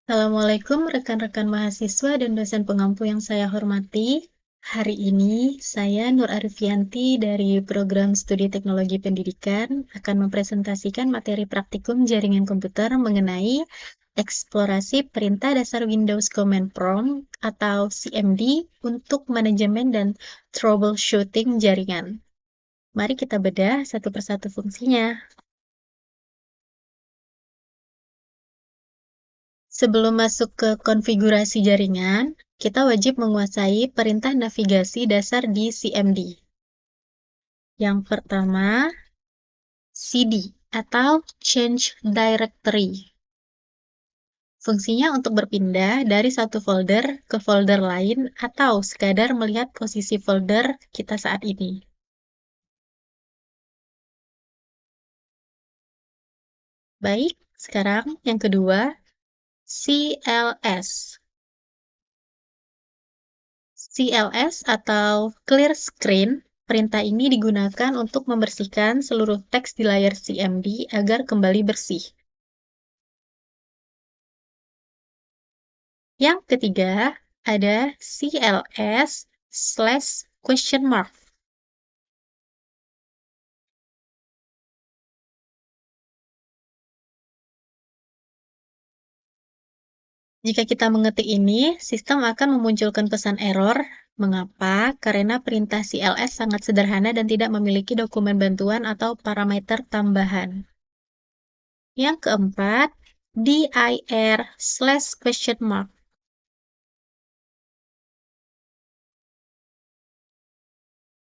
Assalamualaikum rekan-rekan mahasiswa dan dosen pengampu yang saya hormati. Hari ini saya Nur Arifianti dari Program Studi Teknologi Pendidikan akan mempresentasikan materi praktikum jaringan komputer mengenai eksplorasi perintah dasar Windows Command Prompt atau CMD untuk manajemen dan troubleshooting jaringan. Mari kita bedah satu persatu fungsinya. Sebelum masuk ke konfigurasi jaringan, kita wajib menguasai perintah navigasi dasar di CMD. Yang pertama, cd atau Change Directory. Fungsinya untuk berpindah dari satu folder ke folder lain atau sekadar melihat posisi folder kita saat ini. Baik, sekarang yang kedua, CLS. CLS atau Clear Screen, perintah ini digunakan untuk membersihkan seluruh teks di layar CMD agar kembali bersih. Yang ketiga, ada CLS/?. Jika kita mengetik ini, sistem akan memunculkan pesan error. Mengapa? Karena perintah CLS sangat sederhana dan tidak memiliki dokumen bantuan atau parameter tambahan. Yang keempat, dir/?.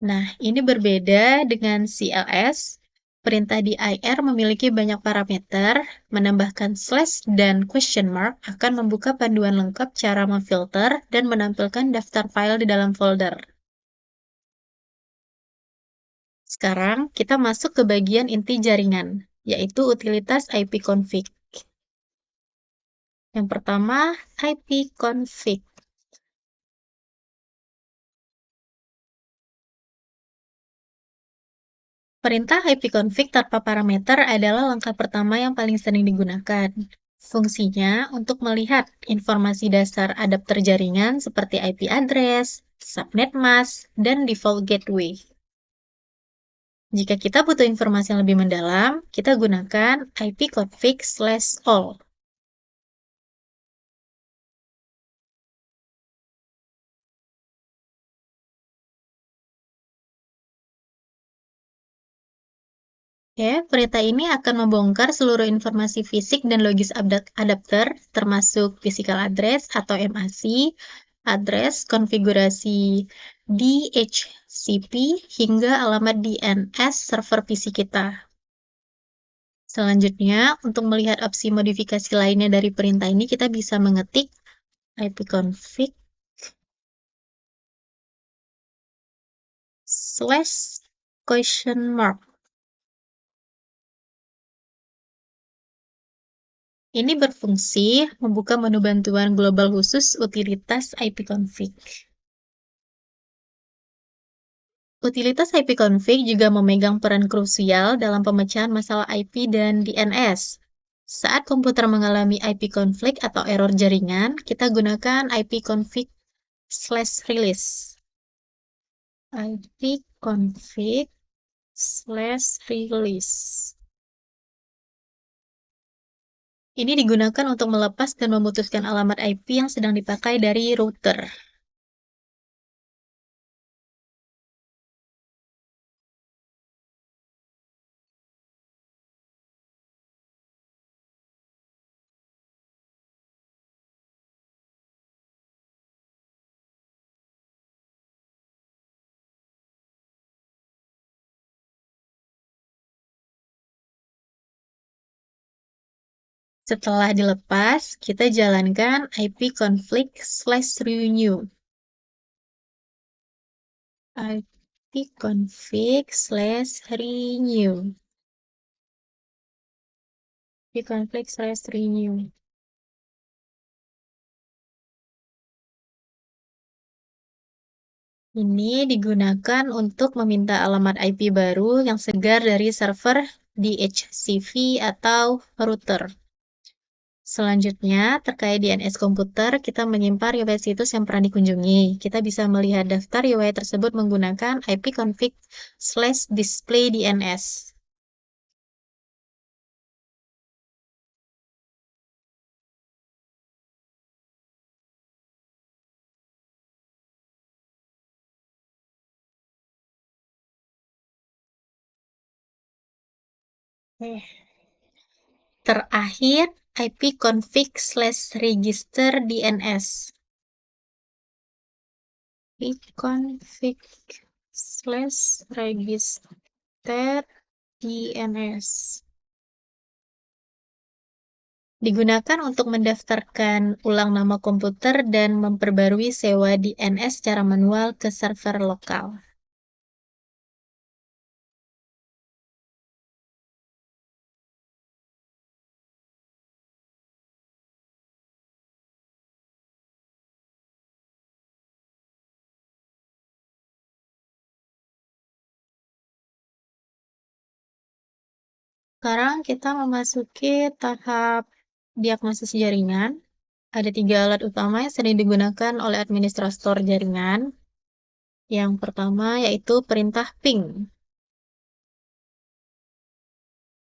Nah, ini berbeda dengan CLS. Perintah dir memiliki banyak parameter, menambahkan slash dan question mark akan membuka panduan lengkap cara memfilter dan menampilkan daftar file di dalam folder. Sekarang, kita masuk ke bagian inti jaringan, yaitu utilitas ipconfig. Yang pertama, ipconfig. Perintah ipconfig tanpa parameter adalah langkah pertama yang paling sering digunakan. Fungsinya untuk melihat informasi dasar adapter jaringan seperti IP address, subnet mask, dan default gateway. Jika kita butuh informasi yang lebih mendalam, kita gunakan ipconfig/all. Oke, perintah ini akan membongkar seluruh informasi fisik dan logis adapter, termasuk physical address atau MAC, address, konfigurasi DHCP, hingga alamat DNS server PC kita. Selanjutnya, untuk melihat opsi modifikasi lainnya dari perintah ini, kita bisa mengetik ipconfig/?. Ini berfungsi membuka menu bantuan global khusus utilitas ipconfig. Utilitas ipconfig juga memegang peran krusial dalam pemecahan masalah IP dan DNS. Saat komputer mengalami IP konflik atau error jaringan, kita gunakan ipconfig/release. ipconfig/release. Ini digunakan untuk melepas dan memutuskan alamat IP yang sedang dipakai dari router. Setelah dilepas, kita jalankan ipconfig/renew. ipconfig/renew. ipconfig/renew. Ini digunakan untuk meminta alamat IP baru yang segar dari server DHCP atau router. Selanjutnya, terkait DNS komputer, kita menyimpan riwayat situs yang pernah dikunjungi. Kita bisa melihat daftar riwayat tersebut menggunakan ipconfig/display DNS. Terakhir, ipconfig/register DNS. ipconfig/register DNS. Digunakan untuk mendaftarkan ulang nama komputer dan memperbarui sewa DNS secara manual ke server lokal. Sekarang kita memasuki tahap diagnosis jaringan. Ada 3 alat utama yang sering digunakan oleh administrator jaringan. Yang pertama yaitu perintah ping.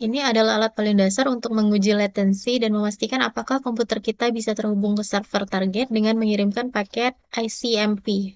Ini adalah alat paling dasar untuk menguji latensi dan memastikan apakah komputer kita bisa terhubung ke server target dengan mengirimkan paket ICMP.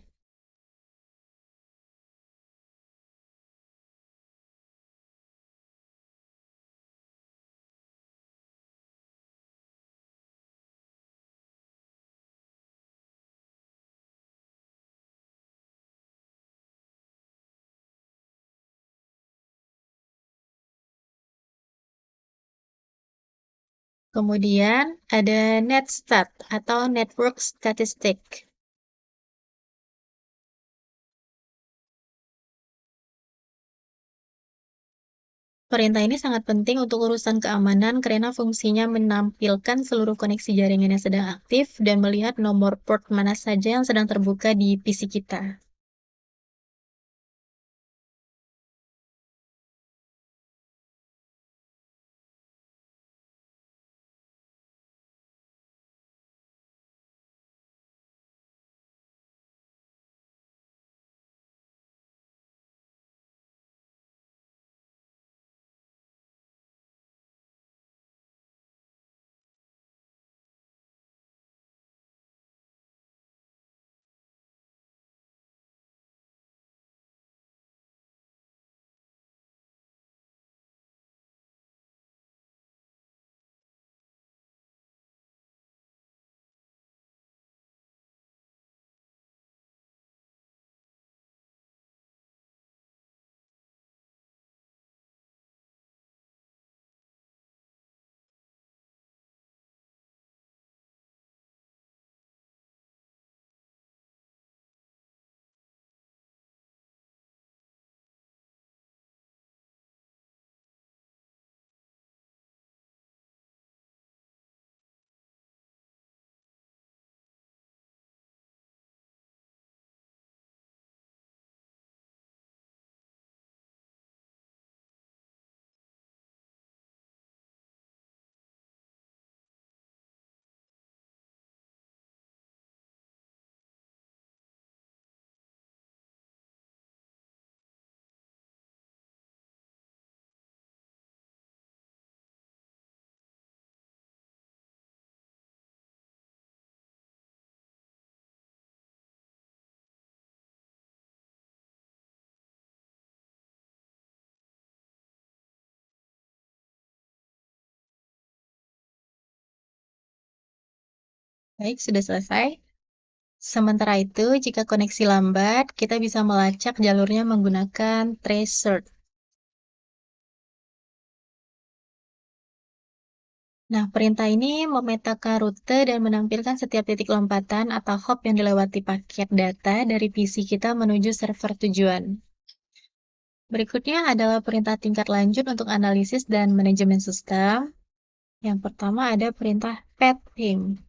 Kemudian ada netstat atau network statistic. Perintah ini sangat penting untuk urusan keamanan karena fungsinya menampilkan seluruh koneksi jaringan yang sedang aktif dan melihat nomor port mana saja yang sedang terbuka di PC kita. Baik, sudah selesai. Sementara itu, jika koneksi lambat, kita bisa melacak jalurnya menggunakan tracer. Nah, perintah ini memetakan rute dan menampilkan setiap titik lompatan atau hop yang dilewati paket data dari PC kita menuju server tujuan. Berikutnya adalah perintah tingkat lanjut untuk analisis dan manajemen sistem. Yang pertama ada perintah ping.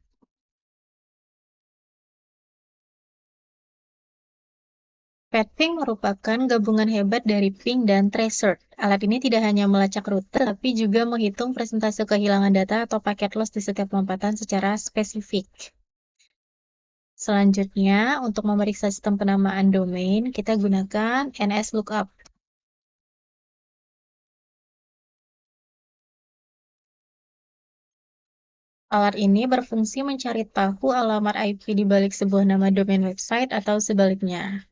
Petping merupakan gabungan hebat dari ping dan tracer. Alat ini tidak hanya melacak rute, tapi juga menghitung persentase kehilangan data atau paket loss di setiap lompatan secara spesifik. Selanjutnya, untuk memeriksa sistem penamaan domain, kita gunakan NSLOOKUP. Alat ini berfungsi mencari tahu alamat IP di balik sebuah nama domain website atau sebaliknya.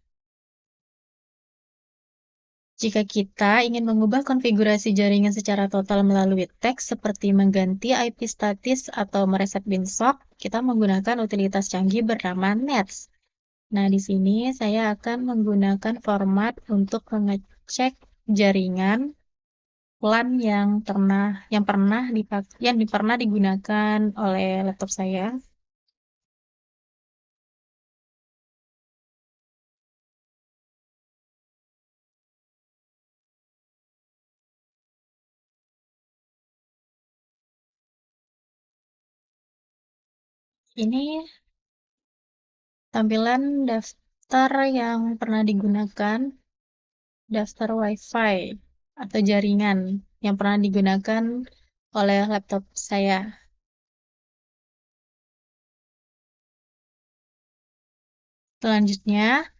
Jika kita ingin mengubah konfigurasi jaringan secara total melalui teks seperti mengganti IP statis atau mereset beanstalk, kita menggunakan utilitas canggih bernama nets. Nah, di sini saya akan menggunakan format untuk mengecek jaringan LAN yang pernah digunakan oleh laptop saya. Ini tampilan daftar yang pernah digunakan, daftar WiFi atau jaringan yang pernah digunakan oleh laptop saya. Selanjutnya,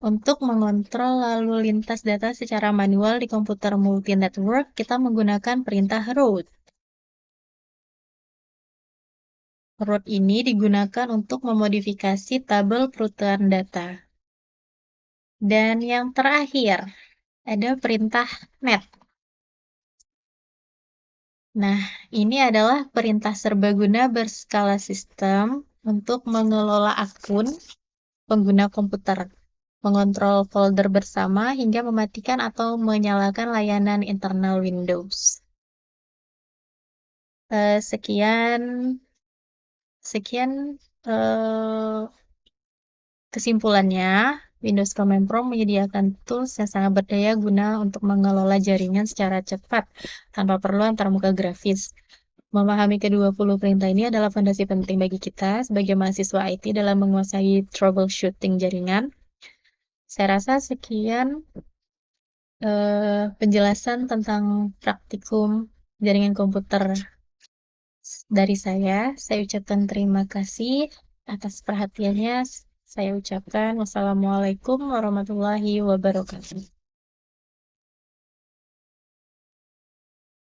untuk mengontrol lalu lintas data secara manual di komputer multi-network, kita menggunakan perintah root. Root ini digunakan untuk memodifikasi tabel perututan data. Dan yang terakhir, ada perintah net. Nah, ini adalah perintah serbaguna berskala sistem untuk mengelola akun pengguna komputer, mengontrol folder bersama, hingga mematikan atau menyalakan layanan internal Windows. Sekian kesimpulannya, Windows Command Prompt menyediakan tools yang sangat berdaya guna untuk mengelola jaringan secara cepat tanpa perlu antarmuka grafis. Memahami ke-20 perintah ini adalah fondasi penting bagi kita sebagai mahasiswa IT dalam menguasai troubleshooting jaringan. Saya rasa sekian penjelasan tentang praktikum jaringan komputer dari saya. Saya ucapkan terima kasih atas perhatiannya. Saya ucapkan wassalamualaikum warahmatullahi wabarakatuh.